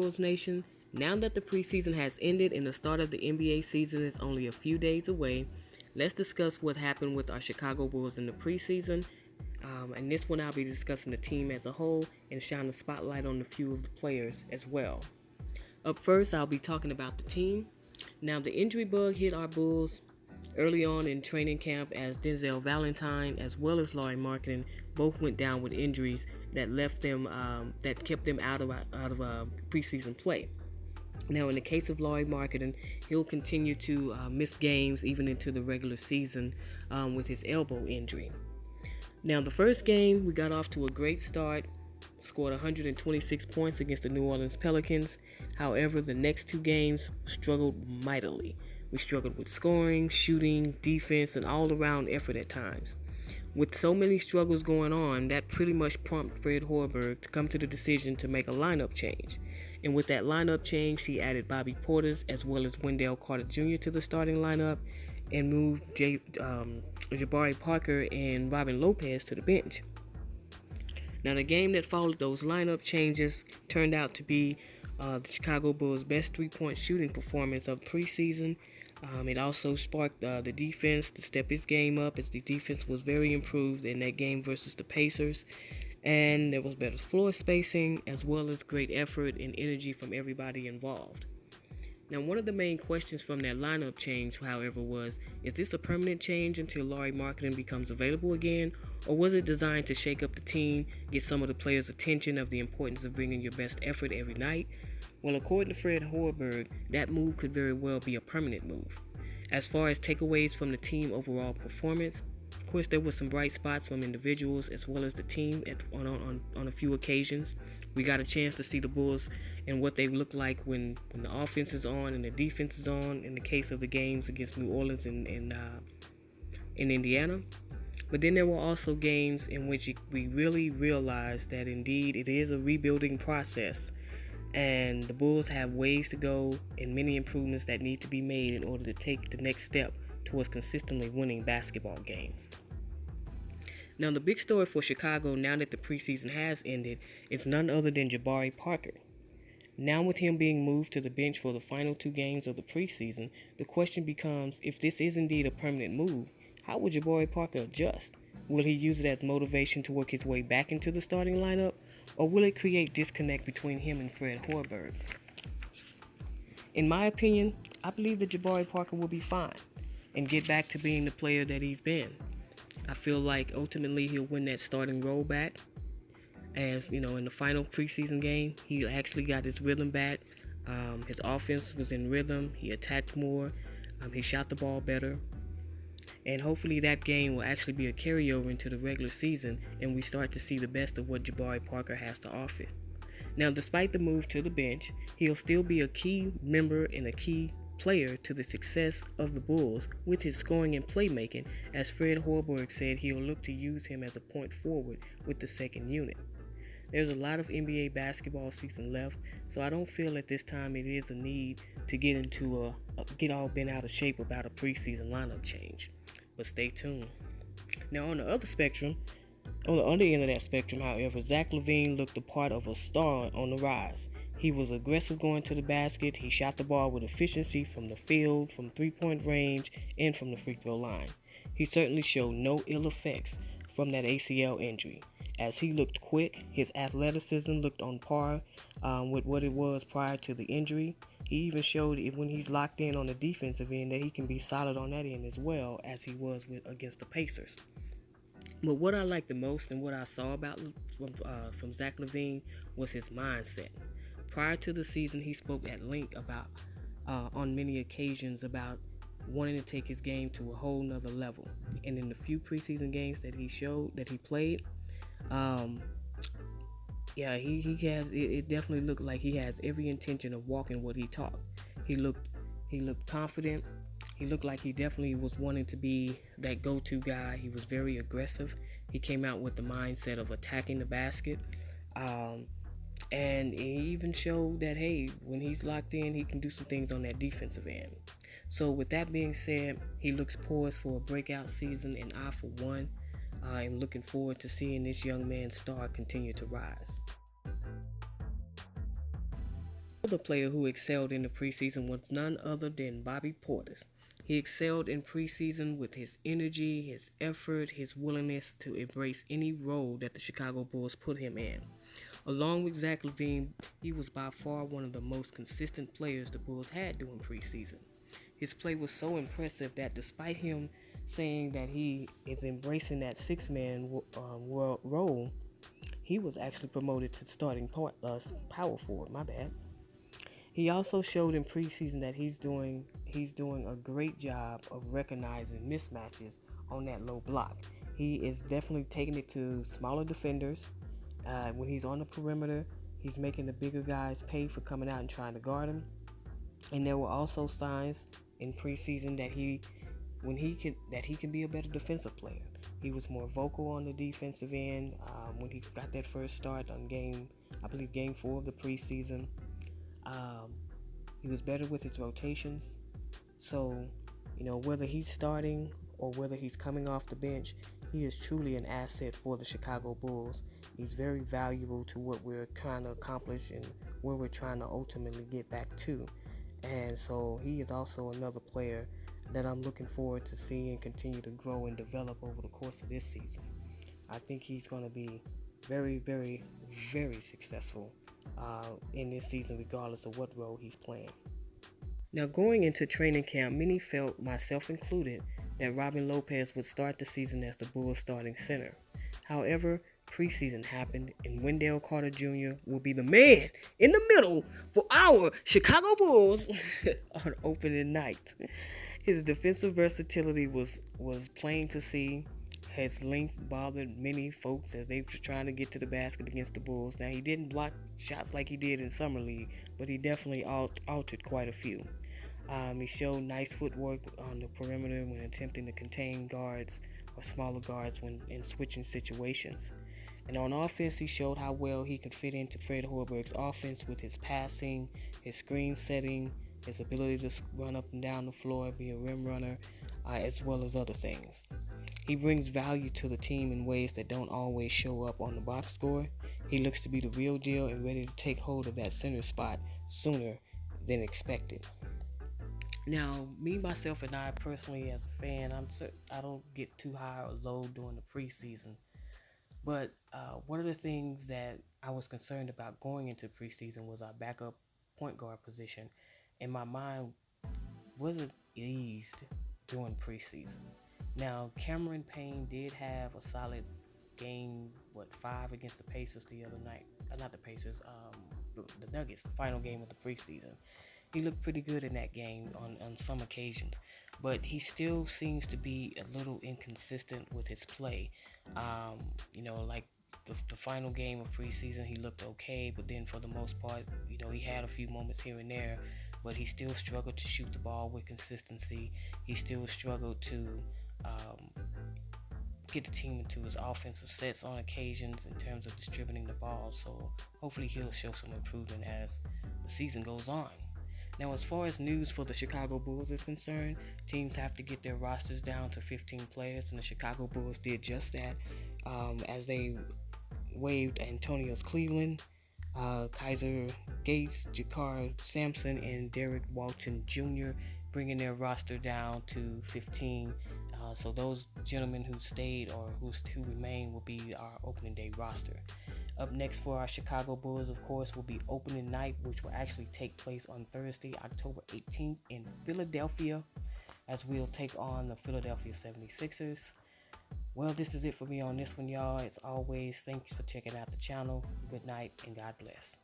Bulls Nation. Now that the preseason has ended and the start of the NBA season is only a few days away, let's discuss what happened with our Chicago Bulls in the preseason. And this one I'll be discussing the team as a whole and shine a spotlight on a few of the players as well. Up first, I'll be talking about the team. Now, the injury bug hit our Bulls early on in training camp as Denzel Valentine as well as Lauri Markkanen both went down with injuries that left them that kept them out of preseason play. Now, in the case of Lauri Markkanen, he'll continue to miss games even into the regular season with his elbow injury. Now, the first game, we got off to a great start, scored 126 points against the New Orleans Pelicans. However, the next two games struggled mightily. We struggled with scoring, shooting, defense, and all-around effort at times. With so many struggles going on, that pretty much prompted Fred Hoiberg to come to the decision to make a lineup change. And with that lineup change, he added Bobby Portis as well as Wendell Carter Jr. to the starting lineup and moved Jabari Parker and Robin Lopez to the bench. Now, the game that followed those lineup changes turned out to be the Chicago Bulls' best three-point shooting performance of preseason. It also sparked the defense to step its game up as the defense was very improved in that game versus the Pacers. And there was better floor spacing as well as great effort and energy from everybody involved. Now, one of the main questions from that lineup change, however, was, is this a permanent change until Lauri Markkanen becomes available again, or was it designed to shake up the team, get some of the players' attention of the importance of bringing your best effort every night? Well, according to Fred Hoiberg, that move could very well be a permanent move. As far as takeaways from the team overall performance, of course, there were some bright spots from individuals as well as the team on a few occasions. We got a chance to see the Bulls and what they look like when the offense is on and the defense is on, in the case of the games against New Orleans and in Indiana. But then there were also games in which we really realized that indeed it is a rebuilding process, and the Bulls have ways to go and many improvements that need to be made in order to take the next step towards consistently winning basketball games. Now, the big story for Chicago now that the preseason has ended is none other than Jabari Parker. Now, with him being moved to the bench for the final two games of the preseason, the question becomes, if this is indeed a permanent move, how will Jabari Parker adjust? Will he use it as motivation to work his way back into the starting lineup, or will it create disconnect between him and Fred Hoiberg? In my opinion, I believe that Jabari Parker will be fine and get back to being the player that he's been. I feel like ultimately he'll win that starting role back. As you know, in the final preseason game, he actually got his rhythm back. His offense was in rhythm. He attacked more. He shot the ball better. And hopefully that game will actually be a carryover into the regular season and we start to see the best of what Jabari Parker has to offer. Now, despite the move to the bench, he'll still be a key member and a key player to the success of the Bulls with his scoring and playmaking, as Fred Hoiberg said he'll look to use him as a point forward with the second unit. There's a lot of NBA basketball season left, so I don't feel at this time it is a need to get all bent out of shape about a preseason lineup change. But stay tuned. Now, on the other end of that spectrum, however, Zach LaVine looked the part of a star on the rise. He was aggressive going to the basket. He shot the ball with efficiency from the field, from three-point range, and from the free throw line. He certainly showed no ill effects from that ACL injury, as he looked quick. His athleticism looked on par with what it was prior to the injury. He even showed when he's locked in on the defensive end that he can be solid on that end as well, as he was against the Pacers. But what I liked the most and what I saw from Zach LaVine was his mindset. Prior to the season, he spoke at length about, on many occasions, about wanting to take his game to a whole nother level. And in the few preseason games that he played, it definitely looked like he has every intention of walking what he taught. He looked confident. He looked like he definitely was wanting to be that go-to guy. He was very aggressive. He came out with the mindset of attacking the basket. And he even showed that, hey, when he's locked in, he can do some things on that defensive end. So with that being said, he looks poised for a breakout season, and I, for one, am looking forward to seeing this young man's star continue to rise. Another player who excelled in the preseason was none other than Bobby Portis. He excelled in preseason with his energy, his effort, his willingness to embrace any role that the Chicago Bulls put him in. Along with Zach LaVine, he was by far one of the most consistent players the Bulls had during preseason. His play was so impressive that despite him saying that he is embracing that six-man role, he was actually promoted to starting power forward. My bad. He also showed in preseason that he's doing a great job of recognizing mismatches on that low block. He is definitely taking it to smaller defenders. When he's on the perimeter, he's making the bigger guys pay for coming out and trying to guard him. And there were also signs in preseason that he can be a better defensive player. He was more vocal on the defensive end when he got that first start on game 4 of the preseason. He was better with his rotations. So, whether he's starting or whether he's coming off the bench, he is truly an asset for the Chicago Bulls. He's very valuable to what we're trying to accomplish and where we're trying to ultimately get back to. And so he is also another player that I'm looking forward to seeing continue to grow and develop over the course of this season. I think he's going to be very, very, very successful in this season, regardless of what role he's playing. Now, going into training camp, many felt, myself included, that Robin Lopez would start the season as the Bulls' starting center. However, preseason happened, and Wendell Carter Jr. will be the man in the middle for our Chicago Bulls on opening night. His defensive versatility was plain to see. His length bothered many folks as they were trying to get to the basket against the Bulls. Now, he didn't block shots like he did in Summer League, but he definitely altered quite a few. He showed nice footwork on the perimeter when attempting to contain guards or smaller guards when in switching situations. And on offense, he showed how well he could fit into Fred Hoiberg's offense with his passing, his screen setting, his ability to run up and down the floor, be a rim runner, as well as other things. He brings value to the team in ways that don't always show up on the box score. He looks to be the real deal and ready to take hold of that center spot sooner than expected. Now, me, myself, and I personally, as a fan, I don't get too high or low during the preseason. But one of the things that I was concerned about going into preseason was our backup point guard position. And my mind wasn't eased during preseason. Now, Cameron Payne did have a solid game, 5 against the Pacers the other night. Not the Pacers, the Nuggets, the final game of the preseason. He looked pretty good in that game on some occasions, but he still seems to be a little inconsistent with his play. Like the final game of preseason, he looked okay, but then for the most part, he had a few moments here and there, but he still struggled to shoot the ball with consistency. He still struggled to get the team into his offensive sets on occasions in terms of distributing the ball. So hopefully he'll show some improvement as the season goes on. Now, as far as news for the Chicago Bulls is concerned, teams have to get their rosters down to 15 players, and the Chicago Bulls did just that as they waived Antonio Cleveland, Kaiser Gates, Jakar Sampson, and Derek Walton Jr., bringing their roster down to 15. So those gentlemen who stayed or who remain will be our opening day roster. Up next for our Chicago Bulls, of course, will be opening night, which will actually take place on Thursday, October 18th in Philadelphia, as we'll take on the Philadelphia 76ers. Well, this is it for me on this one, y'all. As always, thanks for checking out the channel. Good night, and God bless.